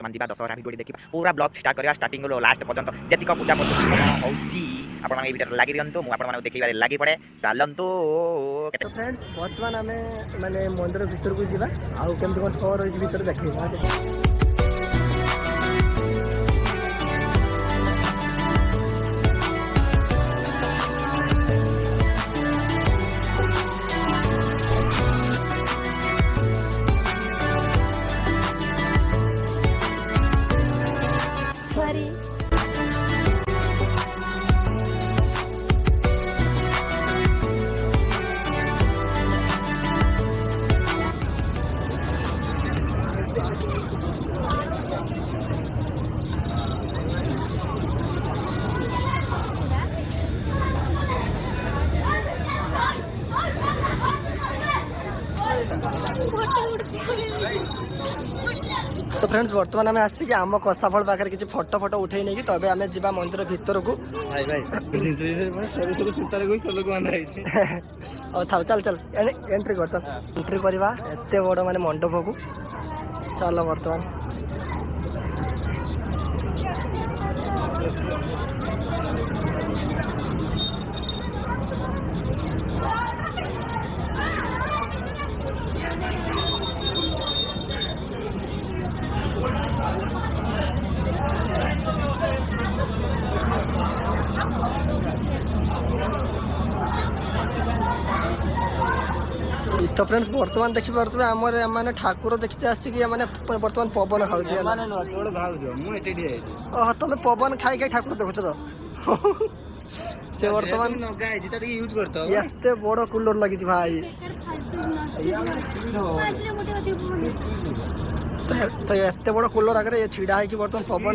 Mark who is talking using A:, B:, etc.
A: बर्तमान जी दशहरा भिडियो देखा पूरा ब्लॉग स्टार्ट करवा स्टार्टिंग लास्ट पर्यंत जतिक पूजा पर्व होची आपण माने भिडियो लागि दियंतु मु आपण माने देखिबारे लागि पड़े चलंतु।
B: तो फ्रेंड्स बर्तमान आम माने मंदिर भीतर को जीवा आउ केमती कोन शो रही भीतर देखिबा।
C: सॉरी
B: तो फ्रेंड्स बर्तमान आम आसिक आम कसाफल पाखे किसी फटो फटो उठे नहीं तो आम जा मंदिर भीतर को था चल चल एंट्री कर एंट्री करवा एत बड़ माने मंडप को चल बर्तमान तो फ्रेंड्स बर्तमान देखी पारे आम मैंने ठाकुर देखते आसिक मैंने बर्तमान पवन खाऊ तुम पवन खाई खाई ठाकुर देखुच से बर्तमान एत बड़ कूलर लगी भाई तो एत बड़ कूलर आगे छिड़ा है कि बर्तमान पवन